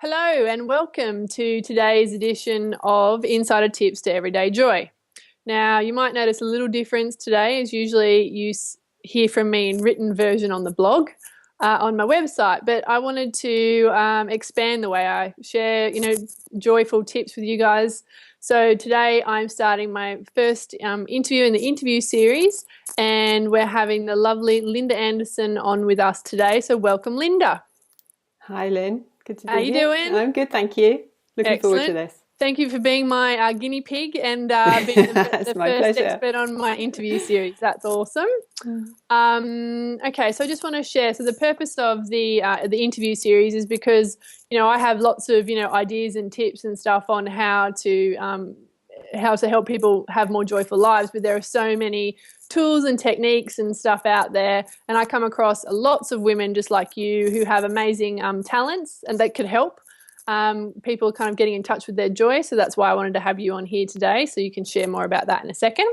Hello and welcome to today's edition of Insider Tips to Everyday Joy. Now, you might notice a little difference today, as usually you hear from me in written version on the blog, on my website, but I wanted to expand the way I share, joyful tips with you guys. So today I'm starting my first interview in the interview series, and we're having the lovely Linda Anderson on with us today. So welcome, Linda. Hi, Lynn. Good to How be you here. doing? I'm good, thank you. Looking forward to Excellent. this. Thank you for being my guinea pig and being It's the my first pleasure. expert on my interview series. That's awesome. Mm. Okay, so I just want to share. So the purpose of the interview series is because I have lots of ideas and tips and stuff on how to help people have more joyful lives. But there are so many tools and techniques and stuff out there, and I come across lots of women just like you who have amazing talents and that could help people kind of getting in touch with their joy. So that's why I wanted to have you on here today, so you can share more about that in a second.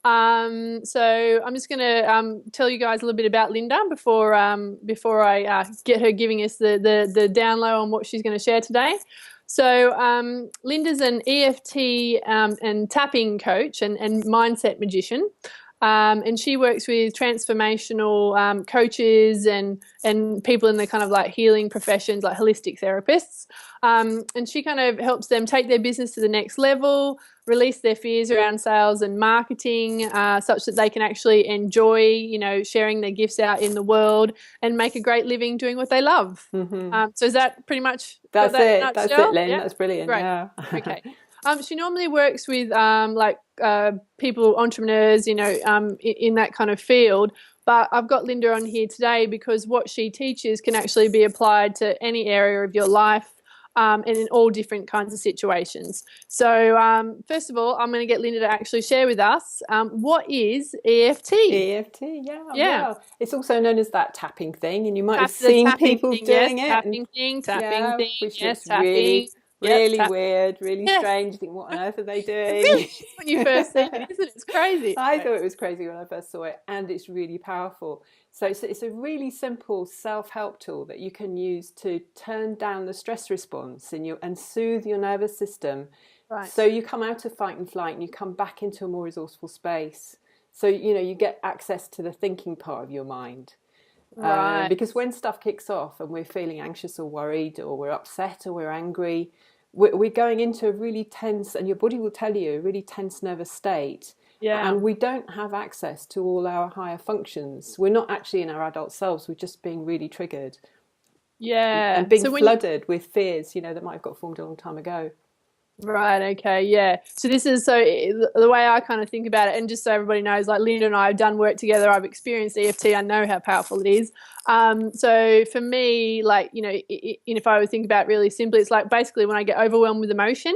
So I'm just going to tell you guys a little bit about Linda before I get her giving us the down low on what she's going to share today. So Linda's an EFT and tapping coach and mindset magician. And she works with transformational coaches and people in the kind of like healing professions, like holistic therapists. And she kind of helps them take their business to the next level, release their fears around sales and marketing, such that they can actually enjoy, sharing their gifts out in the world and make a great living doing what they love. Hmm. So is that pretty much got That's that in a it. That's it, nutshell? Lynn. Yeah, That's brilliant. great. Yeah. Okay. She normally works with people, entrepreneurs, in that kind of field. But I've got Linda on here today because what she teaches can actually be applied to any area of your life. And in all different kinds of situations. So first of all, I'm going to get Linda to actually share with us what is EFT? EFT, yeah. Yeah, Well, it's also known as that tapping thing, and you might have the seen tapping people thing, yes, doing it, and tapping yeah, thing, which yes, looks tapping, really, yep, really tap. weird, really Yes, strange. You think, what on earth are they it doing? really is when you first see it, isn't it? It's crazy. I thought it was crazy when I first saw it, and it's really powerful. So it's a really simple self-help tool that you can use to turn down the stress response and soothe your nervous system. So Right, you come out of fight and flight and you come back into a more resourceful space. So you get access to the thinking part of your mind. right. Because when stuff kicks off and we're feeling anxious or worried or we're upset or we're angry, we're going into a really tense, and your body will tell you, a really tense nervous state. Yeah, And we don't have access to all our higher functions. We're not actually in our adult selves. We're just being really triggered yeah. and being So when you flooded with fears, that might have got formed a long time ago. Right, okay, yeah. So this is the way I kind of think about it, and just so everybody knows, like Linda and I have done work together. I've experienced EFT. I know how powerful it is. So for me, like if I would think about it really simply, it's like basically when I get overwhelmed with emotion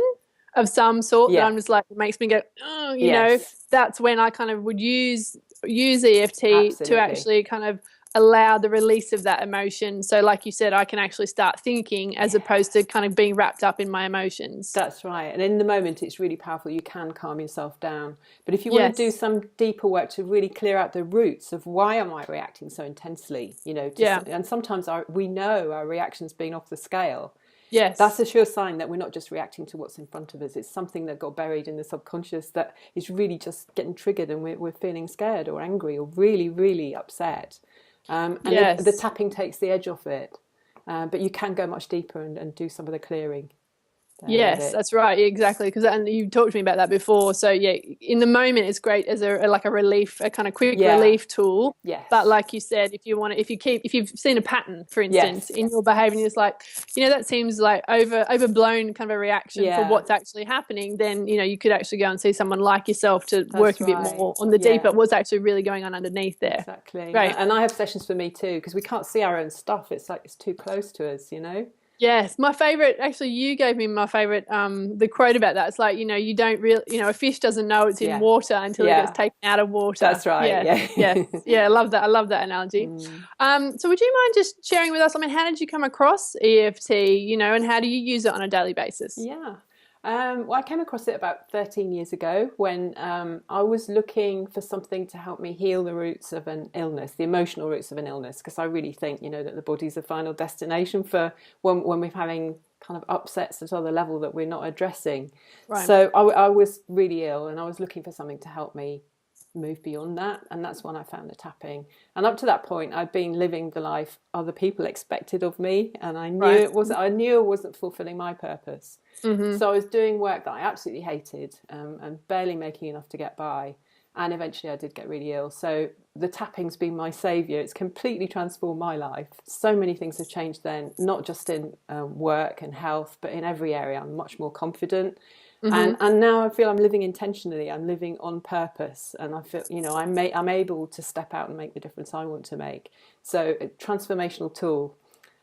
of some sort that Yeah. I'm just like it makes me go, oh, Yes. that's when I kind of would use EFT to Absolutely. actually kind of allow the release of that emotion. So like you said, I can actually start thinking as opposed to kind of being wrapped up in my emotions. That's right. And in the moment, it's really powerful. You can calm yourself down. But if you want to do Yes. some deeper work to really clear out the roots of why am I reacting so intensely, Yeah. and sometimes we know our reaction's been off the scale. That's Yes. a sure sign that we're not just reacting to what's in front of us. It's something that got buried in the subconscious that is really just getting triggered, and we're feeling scared or angry or really, really upset. And the Yes. tapping takes the edge off it. But you can go much deeper and do some of the clearing there with Yes, it. that's right. Yeah, exactly. Because and you've talked to me about that before. So yeah, in the moment, it's great as like a relief, a kind of quick Yeah. relief tool. But Yes. like you said, if you want to, if you've seen a pattern, for instance, Yes. in your behavior, and it's like, that seems like overblown kind of a reaction for Yeah. what's actually happening, then you could actually go and see someone like yourself to work That's a bit right. more on the deeper, Yeah. what's actually really going on underneath there. Exactly. Great. And I have sessions for me too because we can't see our own stuff. It's like it's too close to us. Yes, my favorite, actually, you gave me my favorite, the quote about that. It's like, you don't really, a fish doesn't know it's in Yeah. water until it gets Yeah. taken out of water. That's right. Yes, Yeah. yes. Yeah, I love that. I love that analogy. Mm. So would you mind just sharing with us, I mean, how did you come across EFT, and how do you use it on a daily basis? Yeah. Well, I came across it about 13 years ago when I was looking for something to help me heal the roots of an illness, the emotional roots of an illness, because I really think, that the body's the final destination for when we're having kind of upsets at other level that we're not addressing. Right. So I was really ill, and I was looking for something to help me move beyond that, and that's when I found the tapping. And up to that point, I'd been living the life other people expected of me, and I knew I knew I wasn't fulfilling my purpose. So I was doing work that I absolutely hated, and barely making enough to get by. And eventually I did get really ill. So the tapping's been my saviour. It's completely transformed my life. So many things have changed then, not just in work and health, but in every area. I'm much more confident. And now I feel I'm living intentionally. I'm living on purpose. And I feel, I'm able to step out and make the difference I want to make. So a transformational tool.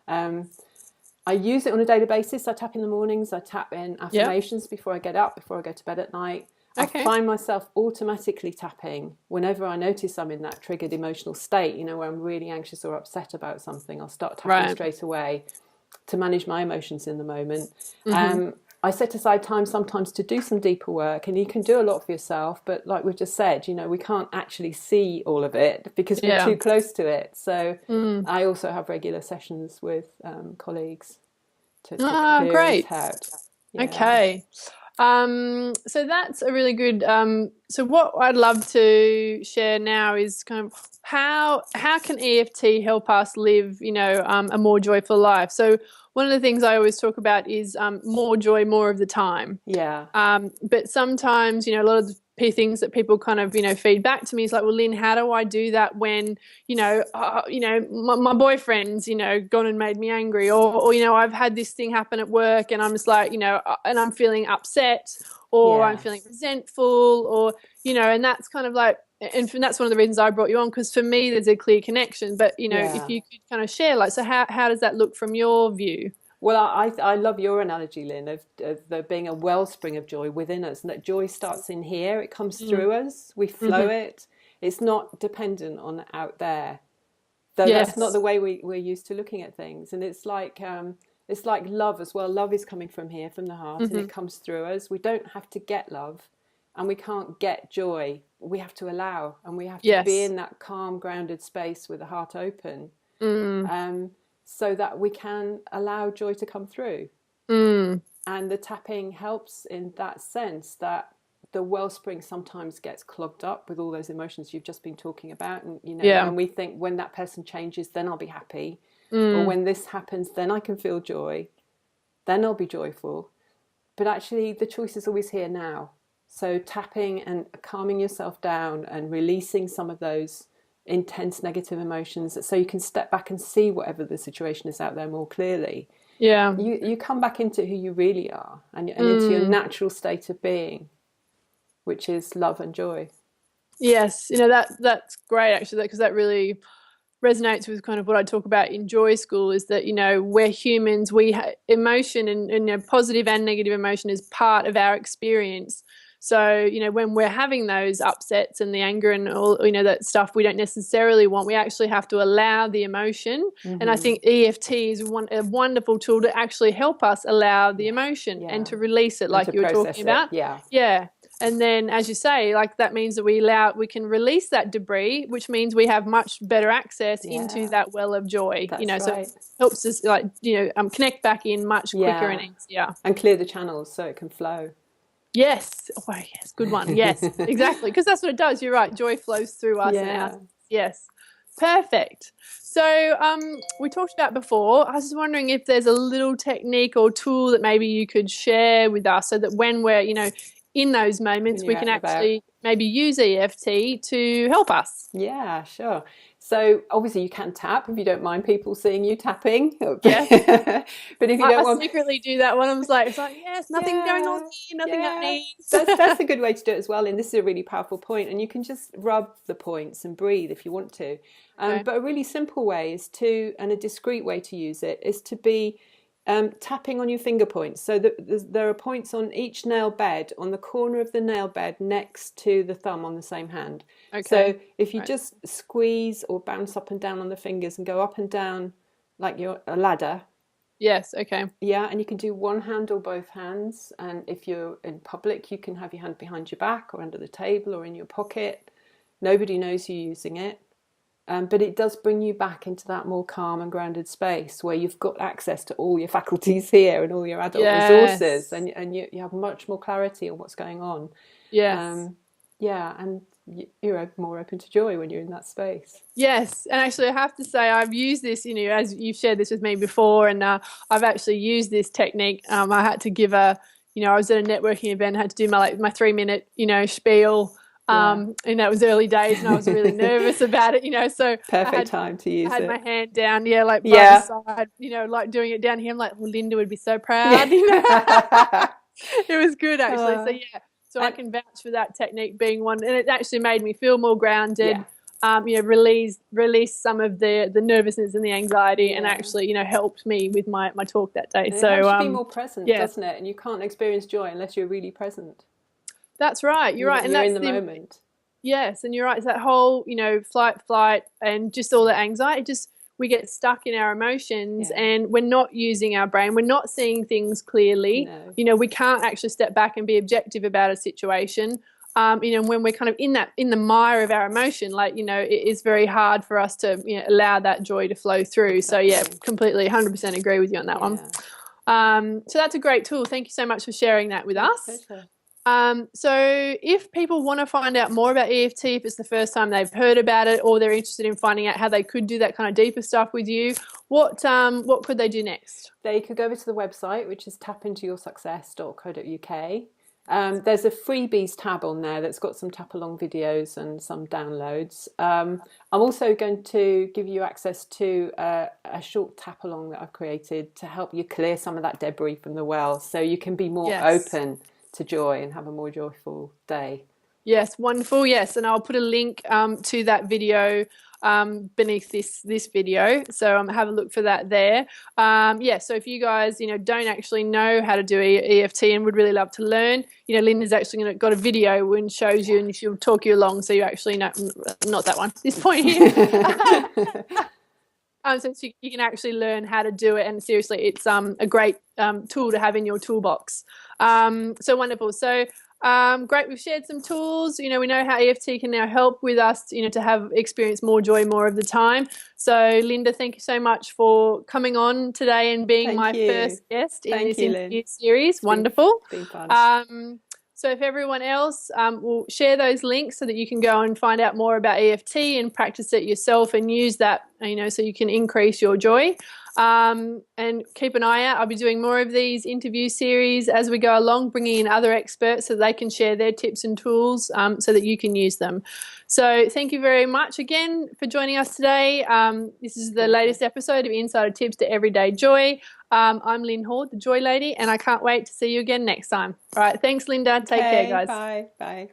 I use it on a daily basis. I tap in the mornings. I tap in affirmations before I get up, before I go to bed at night. Okay. I find myself automatically tapping whenever I notice I'm in that triggered emotional state, where I'm really anxious or upset about something. I'll start tapping straight away to manage my emotions in the moment. I set aside time sometimes to do some deeper work, and you can do a lot for yourself, but like we've just said, we can't actually see all of it because we're too close to it. So I also have regular sessions with colleagues to clear it out. Yeah. Okay. So that's a really good, so what I'd love to share now is kind of how can EFT help us live, a more joyful life? So one of the things I always talk about is more joy more of the time. Yeah. But sometimes, a lot of the things that people kind of, feed back to me is like, well, Lynn, how do I do that when, my boyfriend's, gone and made me angry, or I've had this thing happen at work and I'm just like, and I'm feeling upset, or I'm feeling resentful, or, and that's kind of like, and that's one of the reasons I brought you on, because for me there's a clear connection. But if you could kind of share, like, so how does that look from your view? Well, I love your analogy, Lynn, of there being a wellspring of joy within us, and that joy starts in here. It comes through us. We flow it. It's not dependent on out there, though. That's not the way we're used to looking at things. And it's like love as well. Love is coming from here, from the heart, and it comes through us. We don't have to get love, and we can't get joy. We have to allow, and we have to be in that calm, grounded space with the heart open, so that we can allow joy to come through. And the tapping helps in that sense, that the wellspring sometimes gets clogged up with all those emotions you've just been talking about. And, when we think, when that person changes, then I'll be happy. Or when this happens, then I can feel joy. Then I'll be joyful. But actually, the choice is always here now. So tapping and calming yourself down and releasing some of those intense negative emotions, so you can step back and see whatever the situation is out there more clearly. You come back into who you really are, and into your natural state of being, which is love and joy. Yes, that's great, actually, because that really resonates with kind of what I talk about in Joy School, is that we're humans, emotion and positive and negative emotion is part of our experience. So, when we're having those upsets and the anger and all, that stuff we don't necessarily want, we actually have to allow the emotion. And I think EFT is a wonderful tool to actually help us allow the emotion and to release it, like you were talking about. Yeah. And then, as you say, like, that means that we can release that debris, which means we have much better access into that well of joy. That's so it helps us, like, connect back in much quicker and easier. And clear the channels so it can flow. Yes. Oh, yes. Good one. Yes, exactly. Because that's what it does. You're right. Joy flows through us. And yes. Perfect. So we talked about before, I was just wondering if there's a little technique or tool that maybe you could share with us, so that when we're, in those moments, we can actually maybe use EFT to help us. Yeah, sure. So obviously you can tap if you don't mind people seeing you tapping. Yeah. But if you don't want, secretly do that one. It's like, yes, nothing going on here, nothing happening. That's a good way to do it as well. And this is a really powerful point. And you can just rub the points and breathe if you want to. But a really simple way and a discreet way to use it is to be tapping on your finger points. So there are points on each nail bed, on the corner of the nail bed next to the thumb on the same hand. So if you just squeeze or bounce up and down on the fingers and go up and down like you're a ladder. Yes, okay. Yeah, and you can do one hand or both hands. And if you're in public, you can have your hand behind your back or under the table or in your pocket. Nobody knows you're using it. But it does bring you back into that more calm and grounded space where you've got access to all your faculties here and all your adult resources, Yes. and you have much more clarity on what's going on. Yes. Um, yeah, and you're more open to joy when you're in that space. Yes, and actually, I have to say I've used this. As you've shared this with me before, and I've actually used this technique. I had to give I was at a networking event, had to do my 3 minute, spiel. Yeah. And that was early days, and I was really nervous about it. So Perfect time to I use had my it. hand down, yeah, like by the Yeah. side, like doing it down here. I'm like, well, Linda would be so proud. Yeah. It was good actually. So Uh, yeah, so I and can vouch for that technique being one, and it actually made me feel more yeah, grounded. Release some of the nervousness and the anxiety, and yeah. actually, helped me with my talk that day. And it So helps you be more present, yeah, doesn't it? And you can't experience joy unless you're really present. that's right. You're right, and You're in that's the the moment. yes, and you're right. It's that whole, flight, and just all the anxiety. Just we get stuck in our emotions, Yeah. and we're not using our brain. We're not seeing things clearly. No. We can't actually step back and be objective about a situation. When we're kind of in the mire of our emotion, it is very hard for us to allow that joy to flow through. So yeah, Exactly. completely, 100% agree with you on that one. Yeah. So that's a great tool. Thank you so much for sharing that with My us. pleasure. So if people want to find out more about EFT, if it's the first time they've heard about it, or they're interested in finding out how they could do that kind of deeper stuff with you, what could they do next? They could go over to the website, which is tapintoyoursuccess.co.uk. There's a freebies tab on there that's got some tap along videos and some downloads. I'm also going to give you access to a short tap along that I've created to help you clear some of that debris from the well, so you can be more Yes. open to joy and have a more joyful day. Yes, wonderful. Yes, and I'll put a link to that video beneath this video. So have a look for that there. So if you guys don't actually know how to do EFT and would really love to learn, Lynn has actually got a video and shows you, and she'll talk you along, so you actually know, not that one, this point here. So you can actually learn how to do it, and seriously, it's a great tool to have in your toolbox. So wonderful. So great. We've shared some tools. We know how EFT can now help with us, to have experience more joy more of the time. So Linda, thank you so much for coming on today and being Thank my you. first guest in Thank this you, interview Lynn. series. Wonderful. Been fun. So if everyone else will share those links so that you can go and find out more about EFT and practice it yourself and use that, so you can increase your joy. And keep an eye out. I'll be doing more of these interview series as we go along, bringing in other experts so they can share their tips and tools so that you can use them. So thank you very much again for joining us today. This is the latest episode of Insider Tips to Everyday Joy. I'm Lynn Hord, the Joy Lady, and I can't wait to see you again next time. All right, thanks, Linda. Take care, guys. Bye. Bye.